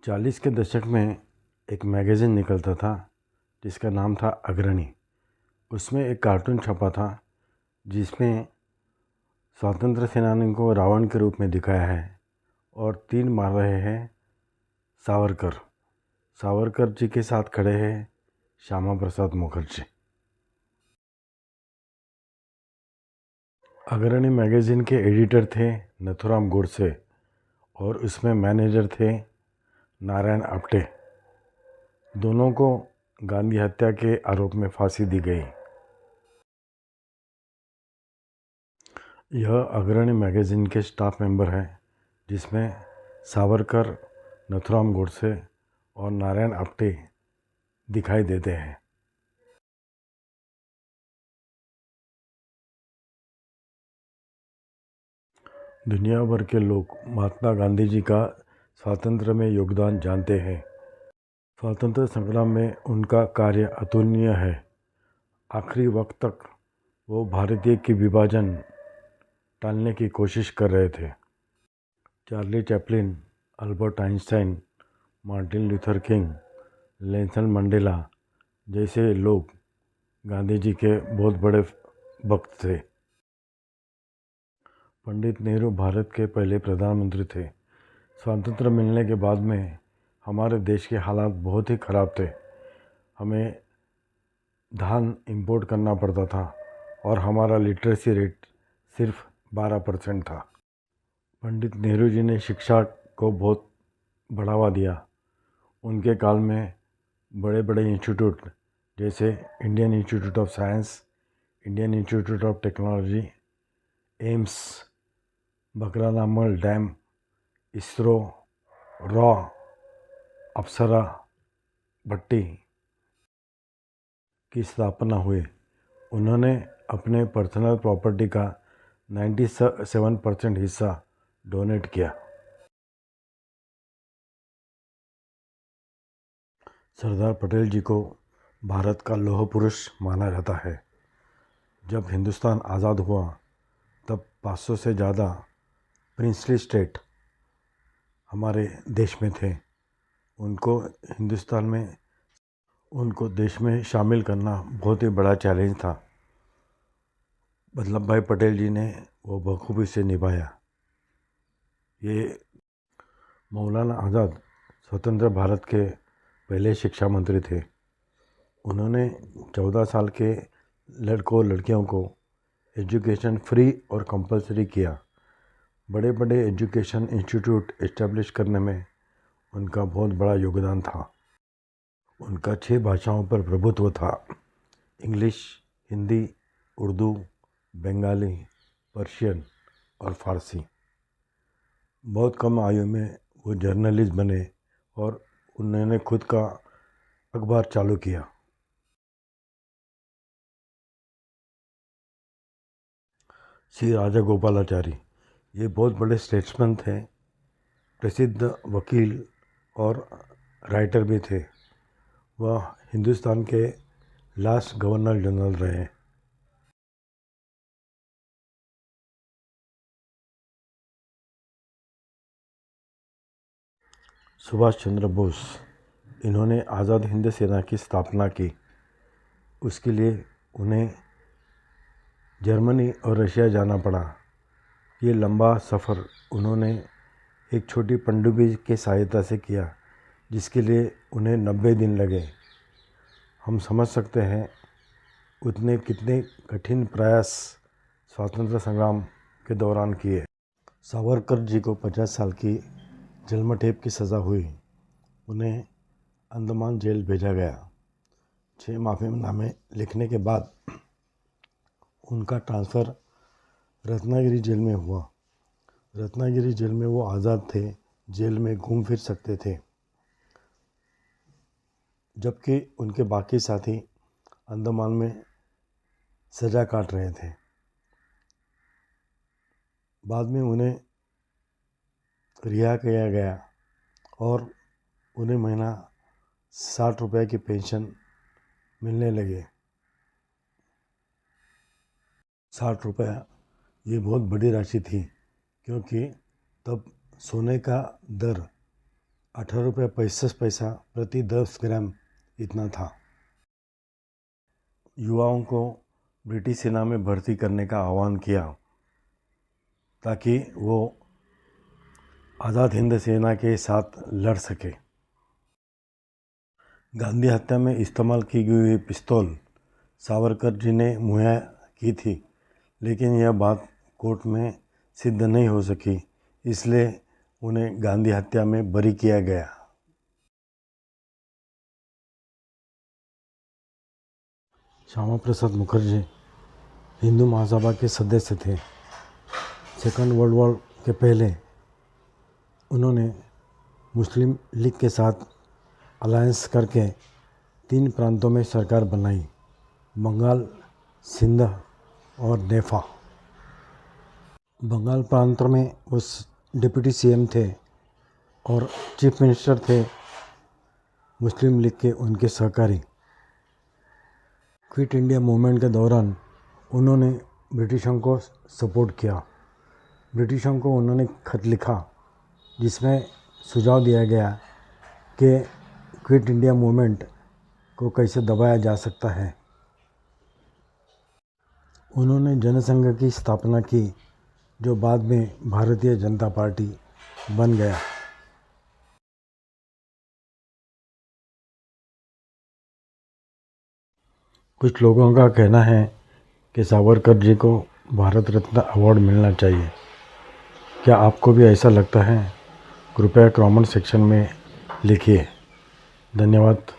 40 के दशक में एक मैगज़ीन निकलता था जिसका नाम था अग्रणी। उसमें एक कार्टून छपा था जिसमें स्वातंत्र सेनानियों को रावण के रूप में दिखाया है और 3 मार रहे हैं सावरकर। सावरकर जी के साथ खड़े हैं श्यामा प्रसाद मुखर्जी। अग्रणी मैगज़ीन के एडिटर थे नथुराम गोडसे और उसमें मैनेजर थे नारायण आप्टे। दोनों को गांधी हत्या के आरोप में फांसी दी गई। यह अग्रणी मैगज़ीन के स्टाफ मेंबर हैं जिसमें सावरकर, नथुराम गोडसे और नारायण आप्टे दिखाई देते हैं। दुनिया भर के लोग महात्मा गांधी जी का स्वातंत्र्य में योगदान जानते हैं। स्वातंत्र संग्राम में उनका कार्य अतुलनीय है। आखिरी वक्त तक वो भारतीय की विभाजन टालने की कोशिश कर रहे थे। Charlie Chaplin, Albert Einstein, Martin Luther king, Nelson Mandela जैसे लोग गांधी जी के बहुत बड़े भक्त थे। पंडित नेहरू भारत के पहले प्रधानमंत्री थे। स्वातंत्र्य मिलने के बाद में हमारे देश के हालात बहुत ही ख़राब थे। हमें धान इंपोर्ट करना पड़ता था और हमारा लिटरेसी रेट सिर्फ 12% था। पंडित नेहरू जी ने शिक्षा को बहुत बढ़ावा दिया। उनके काल में बड़े बड़े इंस्टीट्यूट जैसे Indian institute of science, Indian institute of technology, AIIMS, बकरानामल डैम, इसरो, रॉ, अप्सरा, भट्टी की स्थापना हुई। उन्होंने अपने पर्सनल प्रॉपर्टी का 97% हिस्सा डोनेट किया। सरदार पटेल जी को भारत का लौह पुरुष माना जाता है। जब हिंदुस्तान आज़ाद हुआ तब 500 से ज़्यादा प्रिंसली स्टेट हमारे देश में थे। उनको देश में शामिल करना बहुत ही बड़ा चैलेंज था। वल्लभ भाई पटेल जी ने वो बखूबी से निभाया। ये मौलाना आज़ाद स्वतंत्र भारत के पहले शिक्षा मंत्री थे। उन्होंने 14 साल के लड़कों लड़कियों को एजुकेशन फ्री और कंपलसरी किया। बड़े बड़े एजुकेशन इंस्टीट्यूट इस्टेब्लिश करने में उनका बहुत बड़ा योगदान था। उनका 6 भाषाओं पर प्रभुत्व था: इंग्लिश, हिंदी, उर्दू, बंगाली, पर्शियन और फारसी। बहुत कम आयु में वो जर्नलिस्ट बने और उन्होंने खुद का अखबार चालू किया। श्री राजागोपालाचारी ये बहुत बड़े स्टेट्समैन थे, प्रसिद्ध वकील और राइटर भी थे। वह हिंदुस्तान के लास्ट गवर्नर जनरल रहे। सुभाष चंद्र बोस, इन्होंने आज़ाद हिंद सेना की स्थापना की। उसके लिए उन्हें जर्मनी और रशिया जाना पड़ा। ये लंबा सफ़र उन्होंने एक छोटी पनडुब्बी की सहायता से किया, जिसके लिए उन्हें 90 दिन लगे। हम समझ सकते हैं उतने कितने कठिन प्रयास स्वातंत्र संग्राम के दौरान किए। सावरकर जी को 50 साल की जन्मठेप की सज़ा हुई। उन्हें अंडमान जेल भेजा गया। 6 माफ़ीनामे लिखने के बाद उनका ट्रांसफ़र रत्नागिरी जेल में हुआ। रत्नागिरी जेल में वो आज़ाद थे, जेल में घूम फिर सकते थे, जबकि उनके बाकी साथी अंडमान में सज़ा काट रहे थे। बाद में उन्हें रिहा किया गया और उन्हें महीना 60 रुपये की पेंशन मिलने लगे। 60 रुपया ये बहुत बड़ी राशि थी, क्योंकि तब सोने का दर ₹18.65 प्रति 10 ग्राम इतना था। युवाओं को ब्रिटिश सेना में भर्ती करने का आह्वान किया ताकि वो आज़ाद हिंद सेना के साथ लड़ सके। गांधी हत्या में इस्तेमाल की गई पिस्तौल सावरकर जी ने मुहैया की थी, लेकिन यह बात कोर्ट में सिद्ध नहीं हो सकी, इसलिए उन्हें गांधी हत्या में बरी किया गया। श्यामा प्रसाद मुखर्जी हिंदू महासभा के सदस्य थे। सेकंड वर्ल्ड वॉर के पहले उन्होंने मुस्लिम लीग के साथ अलायंस करके 3 प्रांतों में सरकार बनाई, बंगाल, सिंध और नेफा। बंगाल प्रांत में उस डिप्टी सीएम थे और चीफ मिनिस्टर थे मुस्लिम लीग के उनके सहकारी। क्विट इंडिया मूवमेंट के दौरान उन्होंने ब्रिटिशों को सपोर्ट किया। ब्रिटिशों को उन्होंने खत लिखा जिसमें सुझाव दिया गया कि क्विट इंडिया मूवमेंट को कैसे दबाया जा सकता है। उन्होंने जनसंघ की स्थापना की, जो बाद में भारतीय जनता पार्टी बन गया। कुछ लोगों का कहना है कि सावरकर जी को भारत रत्न अवार्ड मिलना चाहिए। क्या आपको भी ऐसा लगता है? कृपया कमेंट सेक्शन में लिखिए। धन्यवाद।